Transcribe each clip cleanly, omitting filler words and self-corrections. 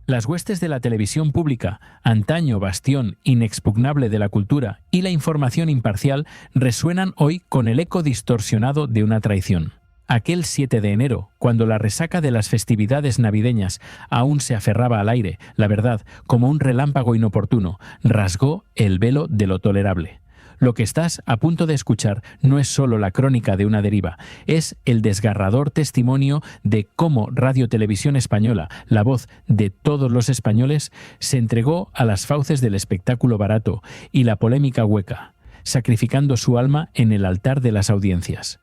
Las huestes de la televisión pública, antaño bastión inexpugnable de la cultura y la información imparcial, resuenan hoy con el eco distorsionado de una traición. Aquel 7 de enero, cuando la resaca de las festividades navideñas aún se aferraba al aire, la verdad, como un relámpago inoportuno, rasgó el velo de lo tolerable. Lo que estás a punto de escuchar no es solo la crónica de una deriva, es el desgarrador testimonio de cómo Radio Televisión Española, la voz de todos los españoles, se entregó a las fauces del espectáculo barato y la polémica hueca, sacrificando su alma en el altar de las audiencias.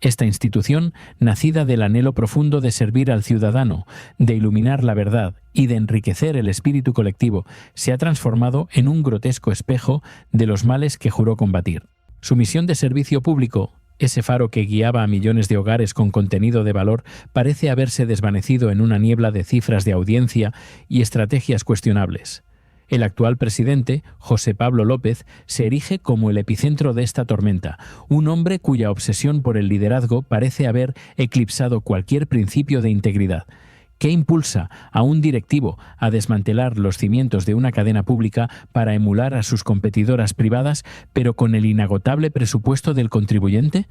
Esta institución, nacida del anhelo profundo de servir al ciudadano, de iluminar la verdad y de enriquecer el espíritu colectivo, se ha transformado en un grotesco espejo de los males que juró combatir. Su misión de servicio público, ese faro que guiaba a millones de hogares con contenido de valor, parece haberse desvanecido en una niebla de cifras de audiencia y estrategias cuestionables. El actual presidente, José Pablo López, se erige como el epicentro de esta tormenta, un hombre cuya obsesión por el liderazgo parece haber eclipsado cualquier principio de integridad. ¿Qué impulsa a un directivo a desmantelar los cimientos de una cadena pública para emular a sus competidoras privadas, pero con el inagotable presupuesto del contribuyente?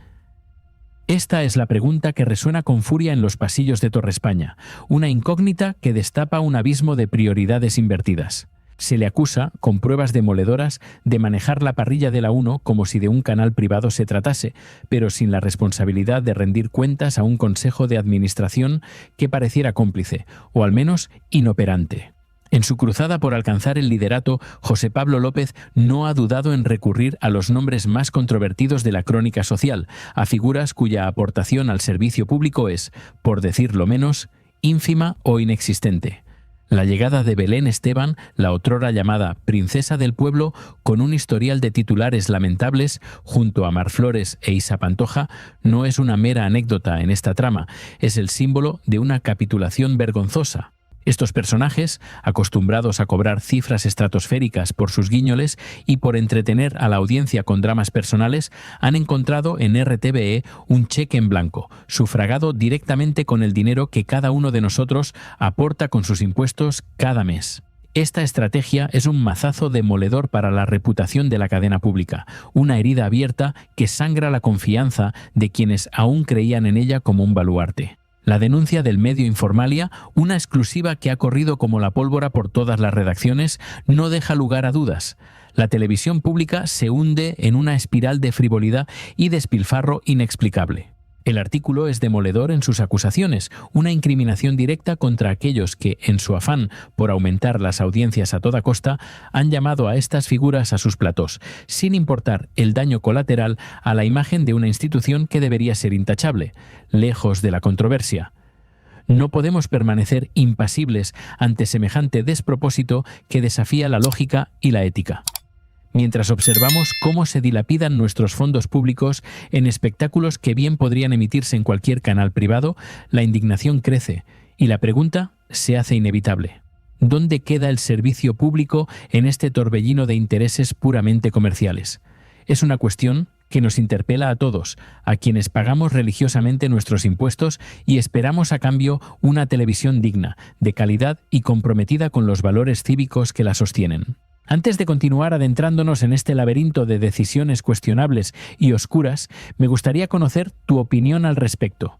Esta es la pregunta que resuena con furia en los pasillos de Torre España, una incógnita que destapa un abismo de prioridades invertidas. Se le acusa, con pruebas demoledoras, de manejar la parrilla de la 1 como si de un canal privado se tratase, pero sin la responsabilidad de rendir cuentas a un consejo de administración que pareciera cómplice, o al menos inoperante. En su cruzada por alcanzar el liderato, José Pablo López no ha dudado en recurrir a los nombres más controvertidos de la crónica social, a figuras cuya aportación al servicio público es, por decirlo menos, ínfima o inexistente. La llegada de Belén Esteban, la otrora llamada Princesa del Pueblo, con un historial de titulares lamentables, junto a Mar Flores e Isa Pantoja, no es una mera anécdota en esta trama, es el símbolo de una capitulación vergonzosa. Estos personajes, acostumbrados a cobrar cifras estratosféricas por sus guiñoles y por entretener a la audiencia con dramas personales, han encontrado en RTVE un cheque en blanco, sufragado directamente con el dinero que cada uno de nosotros aporta con sus impuestos cada mes. Esta estrategia es un mazazo demoledor para la reputación de la cadena pública, una herida abierta que sangra la confianza de quienes aún creían en ella como un baluarte. La denuncia del medio Informalia, una exclusiva que ha corrido como la pólvora por todas las redacciones, no deja lugar a dudas. La televisión pública se hunde en una espiral de frivolidad y despilfarro inexplicable. El artículo es demoledor en sus acusaciones, una incriminación directa contra aquellos que, en su afán por aumentar las audiencias a toda costa, han llamado a estas figuras a sus platós, sin importar el daño colateral a la imagen de una institución que debería ser intachable, lejos de la controversia. No podemos permanecer impasibles ante semejante despropósito que desafía la lógica y la ética. Mientras observamos cómo se dilapidan nuestros fondos públicos en espectáculos que bien podrían emitirse en cualquier canal privado, la indignación crece y la pregunta se hace inevitable. ¿Dónde queda el servicio público en este torbellino de intereses puramente comerciales? Es una cuestión que nos interpela a todos, a quienes pagamos religiosamente nuestros impuestos y esperamos a cambio una televisión digna, de calidad y comprometida con los valores cívicos que la sostienen. Antes de continuar adentrándonos en este laberinto de decisiones cuestionables y oscuras, me gustaría conocer tu opinión al respecto.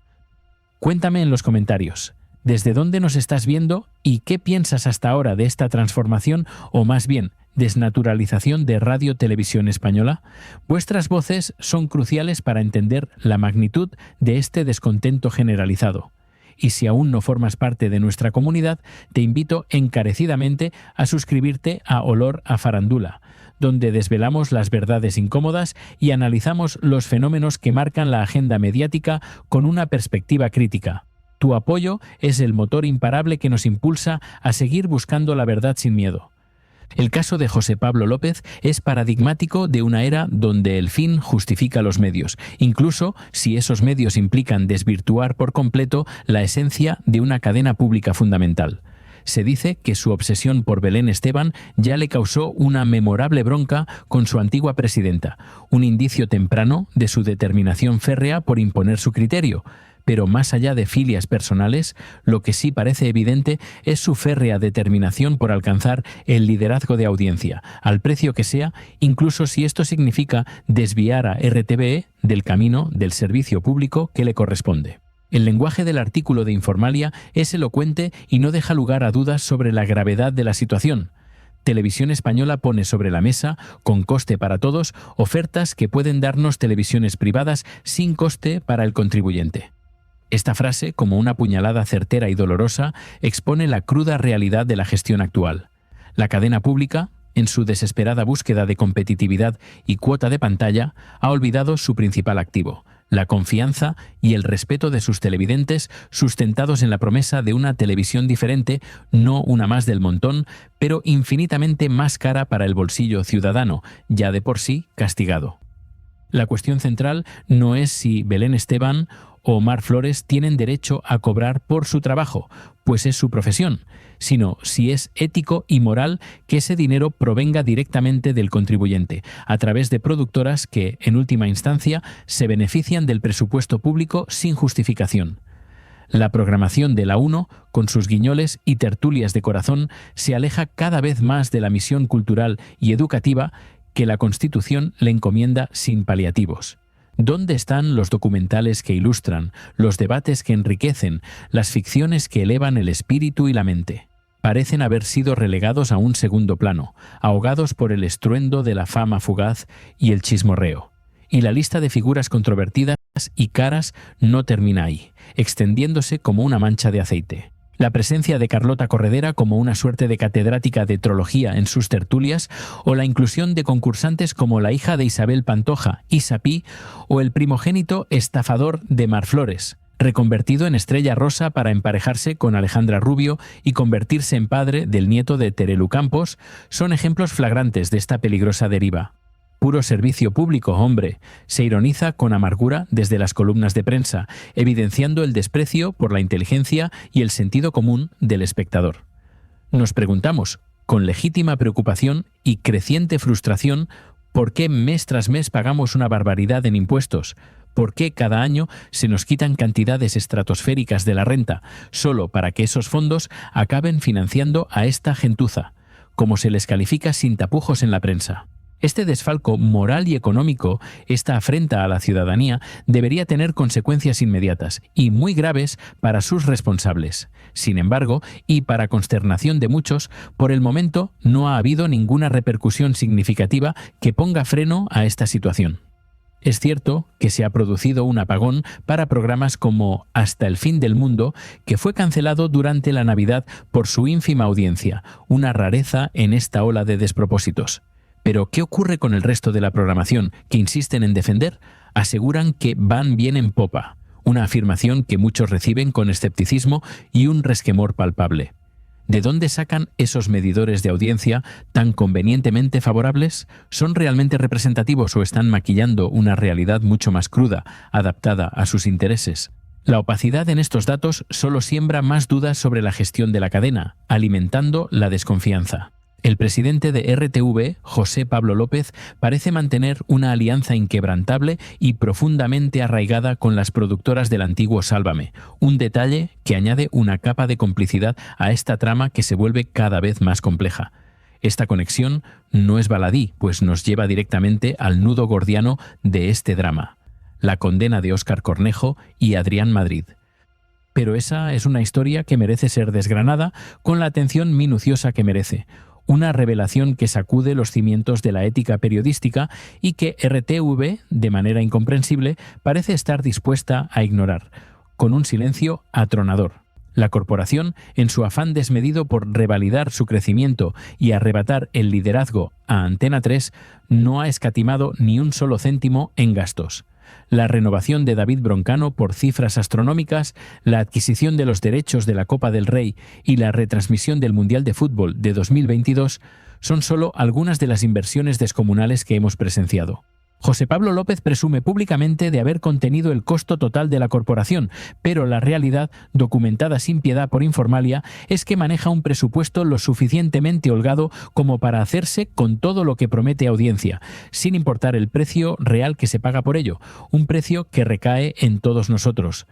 Cuéntame en los comentarios, ¿desde dónde nos estás viendo y qué piensas hasta ahora de esta transformación o más bien desnaturalización de Radio Televisión Española? Vuestras voces son cruciales para entender la magnitud de este descontento generalizado. Y si aún no formas parte de nuestra comunidad, te invito encarecidamente a suscribirte a Olor a Farándula, donde desvelamos las verdades incómodas y analizamos los fenómenos que marcan la agenda mediática con una perspectiva crítica. Tu apoyo es el motor imparable que nos impulsa a seguir buscando la verdad sin miedo. El caso de José Pablo López es paradigmático de una era donde el fin justifica los medios, incluso si esos medios implican desvirtuar por completo la esencia de una cadena pública fundamental. Se dice que su obsesión por Belén Esteban ya le causó una memorable bronca con su antigua presidenta, un indicio temprano de su determinación férrea por imponer su criterio. Pero más allá de filias personales, lo que sí parece evidente es su férrea determinación por alcanzar el liderazgo de audiencia, al precio que sea, incluso si esto significa desviar a RTVE del camino del servicio público que le corresponde. El lenguaje del artículo de Informalia es elocuente y no deja lugar a dudas sobre la gravedad de la situación. Televisión Española pone sobre la mesa, con coste para todos, ofertas que pueden darnos televisiones privadas sin coste para el contribuyente. Esta frase, como una puñalada certera y dolorosa, expone la cruda realidad de la gestión actual. La cadena pública, en su desesperada búsqueda de competitividad y cuota de pantalla, ha olvidado su principal activo, la confianza y el respeto de sus televidentes, sustentados en la promesa de una televisión diferente, no una más del montón, pero infinitamente más cara para el bolsillo ciudadano, ya de por sí castigado. La cuestión central no es si Belén Esteban o Mar Flores tienen derecho a cobrar por su trabajo, pues es su profesión, sino si es ético y moral que ese dinero provenga directamente del contribuyente, a través de productoras que, en última instancia, se benefician del presupuesto público sin justificación. La programación de la 1, con sus guiñoles y tertulias de corazón, se aleja cada vez más de la misión cultural y educativa que la Constitución le encomienda sin paliativos. ¿Dónde están los documentales que ilustran, los debates que enriquecen, las ficciones que elevan el espíritu y la mente? Parecen haber sido relegados a un segundo plano, ahogados por el estruendo de la fama fugaz y el chismorreo. Y la lista de figuras controvertidas y caras no termina ahí, extendiéndose como una mancha de aceite. La presencia de Carlota Corredera como una suerte de catedrática de trología en sus tertulias, o la inclusión de concursantes como la hija de Isabel Pantoja, Isa Pi, o el primogénito estafador de Mar Flores, reconvertido en estrella rosa para emparejarse con Alejandra Rubio y convertirse en padre del nieto de Terelu Campos, son ejemplos flagrantes de esta peligrosa deriva. Puro servicio público, hombre, se ironiza con amargura desde las columnas de prensa, evidenciando el desprecio por la inteligencia y el sentido común del espectador. Nos preguntamos, con legítima preocupación y creciente frustración, ¿por qué mes tras mes pagamos una barbaridad en impuestos? ¿Por qué cada año se nos quitan cantidades estratosféricas de la renta, solo para que esos fondos acaben financiando a esta gentuza, como se les califica sin tapujos en la prensa? Este desfalco moral y económico, esta afrenta a la ciudadanía, debería tener consecuencias inmediatas y muy graves para sus responsables. Sin embargo, y para consternación de muchos, por el momento no ha habido ninguna repercusión significativa que ponga freno a esta situación. Es cierto que se ha producido un apagón para programas como Hasta el fin del mundo, que fue cancelado durante la Navidad por su ínfima audiencia, una rareza en esta ola de despropósitos. Pero, ¿qué ocurre con el resto de la programación que insisten en defender? Aseguran que van bien en popa, una afirmación que muchos reciben con escepticismo y un resquemor palpable. ¿De dónde sacan esos medidores de audiencia tan convenientemente favorables? ¿Son realmente representativos o están maquillando una realidad mucho más cruda, adaptada a sus intereses? La opacidad en estos datos solo siembra más dudas sobre la gestión de la cadena, alimentando la desconfianza. El presidente de RTV, José Pablo López, parece mantener una alianza inquebrantable y profundamente arraigada con las productoras del antiguo Sálvame, un detalle que añade una capa de complicidad a esta trama que se vuelve cada vez más compleja. Esta conexión no es baladí, pues nos lleva directamente al nudo gordiano de este drama, la condena de Óscar Cornejo y Adrián Madrid. Pero esa es una historia que merece ser desgranada con la atención minuciosa que merece. Una revelación que sacude los cimientos de la ética periodística y que RTV, de manera incomprensible, parece estar dispuesta a ignorar, con un silencio atronador. La corporación, en su afán desmedido por revalidar su crecimiento y arrebatar el liderazgo a Antena 3, no ha escatimado ni un solo céntimo en gastos. La renovación de David Broncano por cifras astronómicas, la adquisición de los derechos de la Copa del Rey y la retransmisión del Mundial de Fútbol de 2022 son solo algunas de las inversiones descomunales que hemos presenciado. José Pablo López presume públicamente de haber contenido el costo total de la corporación, pero la realidad, documentada sin piedad por Informalia, es que maneja un presupuesto lo suficientemente holgado como para hacerse con todo lo que promete audiencia, sin importar el precio real que se paga por ello, un precio que recae en todos nosotros.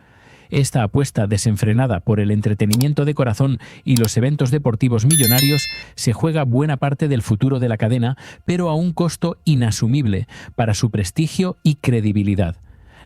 Esta apuesta desenfrenada por el entretenimiento de corazón y los eventos deportivos millonarios se juega buena parte del futuro de la cadena, pero a un costo inasumible para su prestigio y credibilidad.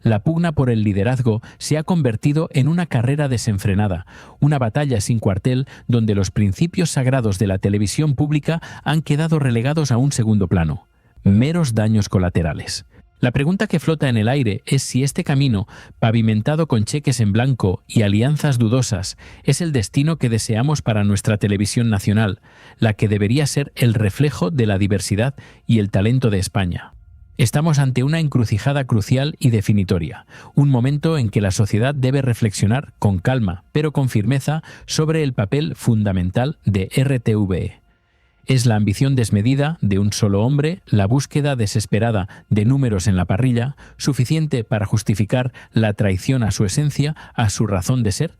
La pugna por el liderazgo se ha convertido en una carrera desenfrenada, una batalla sin cuartel donde los principios sagrados de la televisión pública han quedado relegados a un segundo plano. Meros daños colaterales. La pregunta que flota en el aire es si este camino, pavimentado con cheques en blanco y alianzas dudosas, es el destino que deseamos para nuestra televisión nacional, la que debería ser el reflejo de la diversidad y el talento de España. Estamos ante una encrucijada crucial y definitoria, un momento en que la sociedad debe reflexionar con calma, pero con firmeza, sobre el papel fundamental de RTVE. Es la ambición desmedida de un solo hombre, la búsqueda desesperada de números en la parrilla, suficiente para justificar la traición a su esencia, a su razón de ser?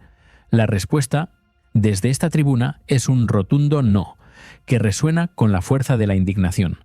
La respuesta, desde esta tribuna, es un rotundo no, que resuena con la fuerza de la indignación.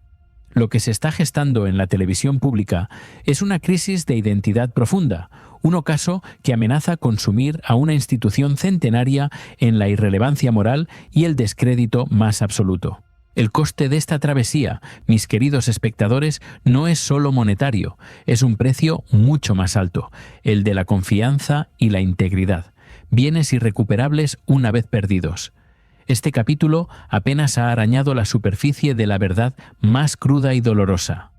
Lo que se está gestando en la televisión pública es una crisis de identidad profunda, un ocaso que amenaza con sumir a una institución centenaria en la irrelevancia moral y el descrédito más absoluto. El coste de esta travesía, mis queridos espectadores, no es solo monetario, es un precio mucho más alto, el de la confianza y la integridad, bienes irrecuperables una vez perdidos. Este capítulo apenas ha arañado la superficie de la verdad más cruda y dolorosa.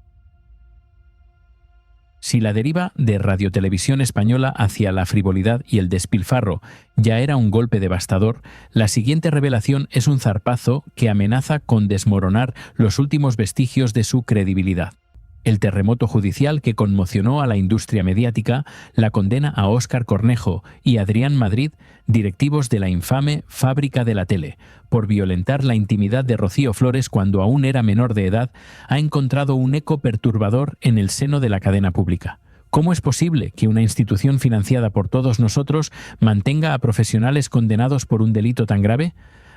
Si la deriva de Radiotelevisión Española hacia la frivolidad y el despilfarro ya era un golpe devastador, la siguiente revelación es un zarpazo que amenaza con desmoronar los últimos vestigios de su credibilidad. El terremoto judicial que conmocionó a la industria mediática, la condena a Óscar Cornejo y Adrián Madrid, directivos de la infame Fábrica de la Tele, por violentar la intimidad de Rocío Flores cuando aún era menor de edad, ha encontrado un eco perturbador en el seno de la cadena pública. ¿Cómo es posible que una institución financiada por todos nosotros mantenga a profesionales condenados por un delito tan grave?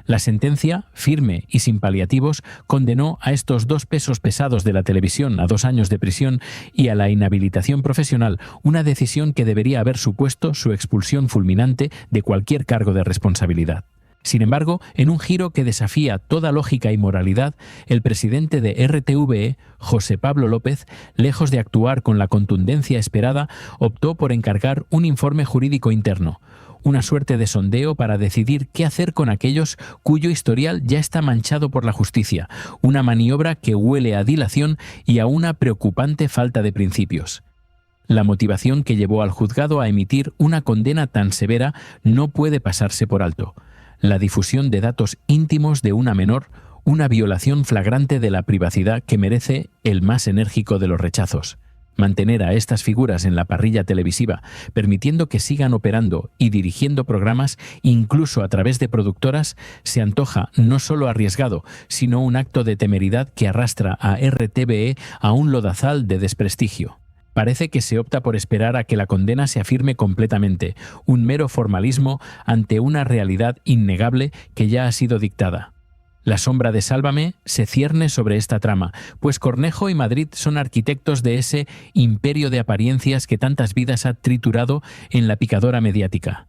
La sentencia, firme y sin paliativos, condenó a estos dos pesos pesados de la televisión a 2 años de prisión y a la inhabilitación profesional, una decisión que debería haber supuesto su expulsión fulminante de cualquier cargo de responsabilidad. Sin embargo, en un giro que desafía toda lógica y moralidad, el presidente de RTVE, José Pablo López, lejos de actuar con la contundencia esperada, optó por encargar un informe jurídico interno, una suerte de sondeo para decidir qué hacer con aquellos cuyo historial ya está manchado por la justicia, una maniobra que huele a dilación y a una preocupante falta de principios. La motivación que llevó al juzgado a emitir una condena tan severa no puede pasarse por alto: la difusión de datos íntimos de una menor, una violación flagrante de la privacidad que merece el más enérgico de los rechazos. Mantener a estas figuras en la parrilla televisiva, permitiendo que sigan operando y dirigiendo programas, incluso a través de productoras, se antoja no solo arriesgado, sino un acto de temeridad que arrastra a RTVE a un lodazal de desprestigio. Parece que se opta por esperar a que la condena se afirme completamente, un mero formalismo ante una realidad innegable que ya ha sido dictada. La sombra de Sálvame se cierne sobre esta trama, pues Cornejo y Madrid son arquitectos de ese imperio de apariencias que tantas vidas ha triturado en la picadora mediática.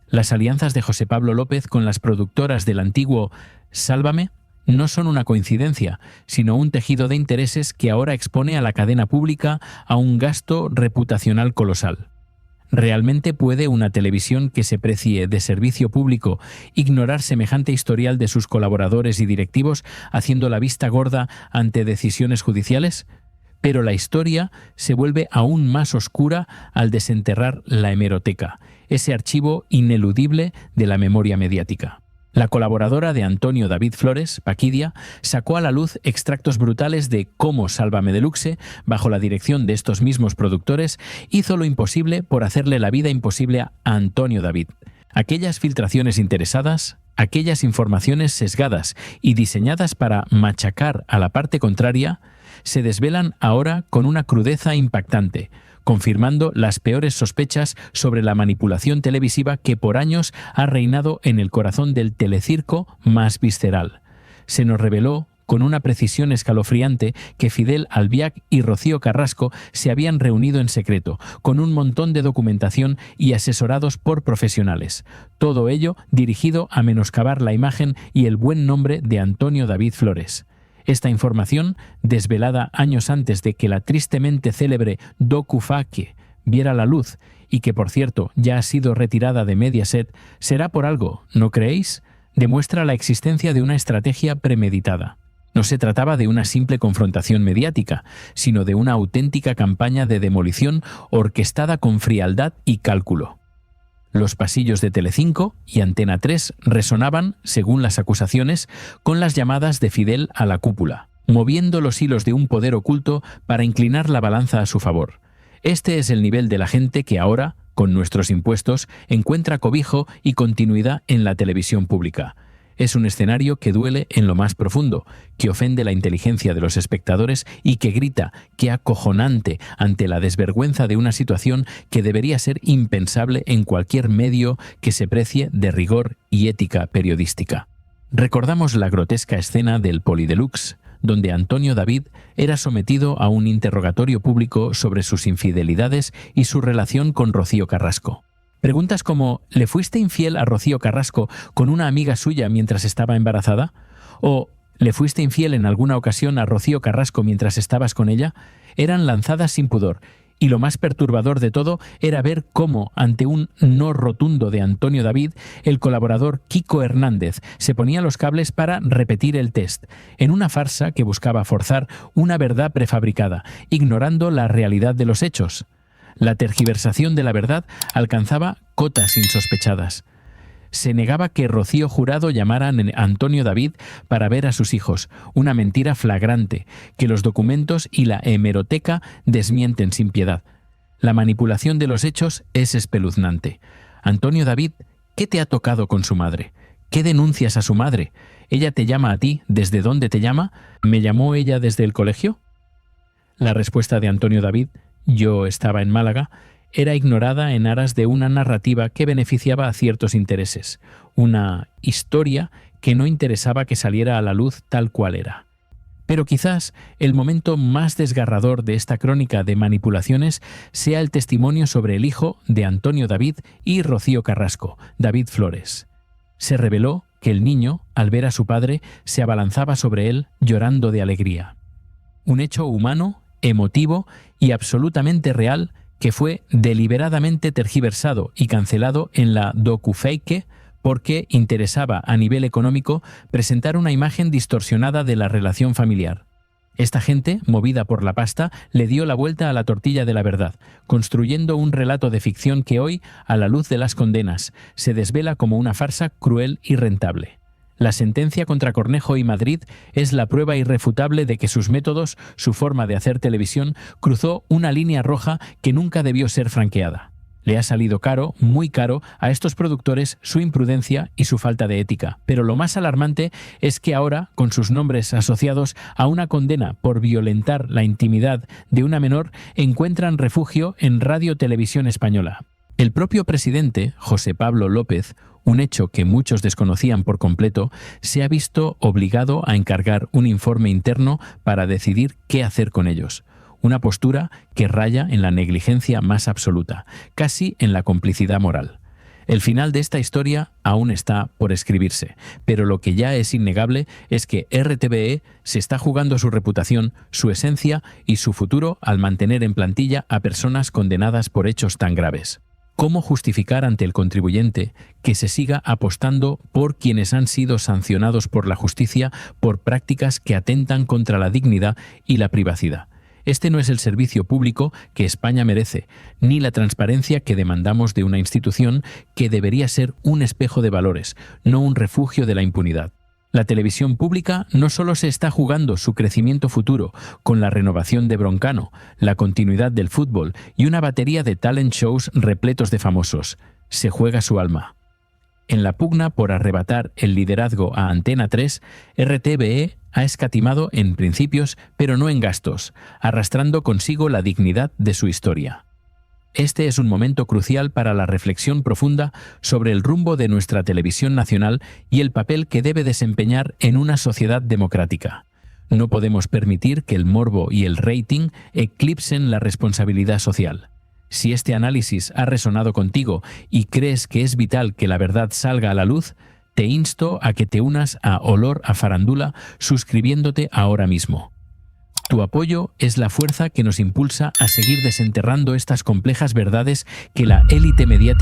Las alianzas de José Pablo López con las productoras del antiguo Sálvame no son una coincidencia, sino un tejido de intereses que ahora expone a la cadena pública a un gasto reputacional colosal. ¿Realmente puede una televisión que se precie de servicio público ignorar semejante historial de sus colaboradores y directivos, haciendo la vista gorda ante decisiones judiciales? Pero la historia se vuelve aún más oscura al desenterrar la hemeroteca, ese archivo ineludible de la memoria mediática. La colaboradora de Antonio David Flores, Paquidia, sacó a la luz extractos brutales de cómo Sálvame Deluxe, bajo la dirección de estos mismos productores, hizo lo imposible por hacerle la vida imposible a Antonio David. Aquellas filtraciones interesadas, aquellas informaciones sesgadas y diseñadas para machacar a la parte contraria, se desvelan ahora con una crudeza impactante, confirmando las peores sospechas sobre la manipulación televisiva que por años ha reinado en el corazón del telecirco más visceral. Se nos reveló con una precisión escalofriante que Fidel Albiac y Rocío Carrasco se habían reunido en secreto, con un montón de documentación y asesorados por profesionales. Todo ello dirigido a menoscabar la imagen y el buen nombre de Antonio David Flores. Esta información, desvelada años antes de que la tristemente célebre docu-Fake viera la luz, y que por cierto ya ha sido retirada de Mediaset, será por algo, ¿no creéis? Demuestra la existencia de una estrategia premeditada. No se trataba de una simple confrontación mediática, sino de una auténtica campaña de demolición orquestada con frialdad y cálculo. Los pasillos de Telecinco y Antena 3 resonaban, según las acusaciones, con las llamadas de Fidel a la cúpula, moviendo los hilos de un poder oculto para inclinar la balanza a su favor. Este es el nivel de la gente que ahora, con nuestros impuestos, encuentra cobijo y continuidad en la televisión pública. Es un escenario que duele en lo más profundo, que ofende la inteligencia de los espectadores y que grita, que acojonante ante la desvergüenza de una situación que debería ser impensable en cualquier medio que se precie de rigor y ética periodística. Recordamos la grotesca escena del Polideluxe, donde Antonio David era sometido a un interrogatorio público sobre sus infidelidades y su relación con Rocío Carrasco. Preguntas como ¿le fuiste infiel a Rocío Carrasco con una amiga suya mientras estaba embarazada? ¿O ¿le fuiste infiel en alguna ocasión a Rocío Carrasco mientras estabas con ella? Eran lanzadas sin pudor. Y lo más perturbador de todo era ver cómo, ante un no rotundo de Antonio David, el colaborador Kiko Hernández se ponía los cables para repetir el test, en una farsa que buscaba forzar una verdad prefabricada, ignorando la realidad de los hechos. La tergiversación de la verdad alcanzaba cotas insospechadas. Se negaba que Rocío Jurado llamara a Antonio David para ver a sus hijos, una mentira flagrante, que los documentos y la hemeroteca desmienten sin piedad. La manipulación de los hechos es espeluznante. Antonio David, ¿qué te ha tocado con su madre? ¿Qué denuncias a su madre? ¿Ella te llama a ti? ¿Desde dónde te llama? ¿Me llamó ella desde el colegio? La respuesta de Antonio David, yo estaba en Málaga, era ignorada en aras de una narrativa que beneficiaba a ciertos intereses, una historia que no interesaba que saliera a la luz tal cual era. Pero quizás el momento más desgarrador de esta crónica de manipulaciones sea el testimonio sobre el hijo de Antonio David y Rocío Carrasco, David Flores. Se reveló que el niño, al ver a su padre, se abalanzaba sobre él llorando de alegría. Un hecho humano, emotivo y absolutamente real que fue deliberadamente tergiversado y cancelado en la docu-Fake porque interesaba a nivel económico presentar una imagen distorsionada de la relación familiar. Esta gente, movida por la pasta, le dio la vuelta a la tortilla de la verdad, construyendo un relato de ficción que hoy, a la luz de las condenas, se desvela como una farsa cruel y rentable. La sentencia contra Cornejo y Madrid es la prueba irrefutable de que sus métodos, su forma de hacer televisión, cruzó una línea roja que nunca debió ser franqueada. Le ha salido caro, muy caro, a estos productores su imprudencia y su falta de ética. Pero lo más alarmante es que ahora, con sus nombres asociados a una condena por violentar la intimidad de una menor, encuentran refugio en Radio Televisión Española. El propio presidente, José Pablo López, un hecho que muchos desconocían por completo, se ha visto obligado a encargar un informe interno para decidir qué hacer con ellos. Una postura que raya en la negligencia más absoluta, casi en la complicidad moral. El final de esta historia aún está por escribirse, pero lo que ya es innegable es que RTVE se está jugando su reputación, su esencia y su futuro al mantener en plantilla a personas condenadas por hechos tan graves. ¿Cómo justificar ante el contribuyente que se siga apostando por quienes han sido sancionados por la justicia por prácticas que atentan contra la dignidad y la privacidad? Este no es el servicio público que España merece, ni la transparencia que demandamos de una institución que debería ser un espejo de valores, no un refugio de la impunidad. La televisión pública no solo se está jugando su crecimiento futuro con la renovación de Broncano, la continuidad del fútbol y una batería de talent shows repletos de famosos, se juega su alma. En la pugna por arrebatar el liderazgo a Antena 3, RTVE ha escatimado en principios, pero no en gastos, arrastrando consigo la dignidad de su historia. Este es un momento crucial para la reflexión profunda sobre el rumbo de nuestra televisión nacional y el papel que debe desempeñar en una sociedad democrática. No podemos permitir que el morbo y el rating eclipsen la responsabilidad social. Si este análisis ha resonado contigo y crees que es vital que la verdad salga a la luz, te insto a que te unas a Olor a Farándula suscribiéndote ahora mismo. Tu apoyo es la fuerza que nos impulsa a seguir desenterrando estas complejas verdades que la élite mediática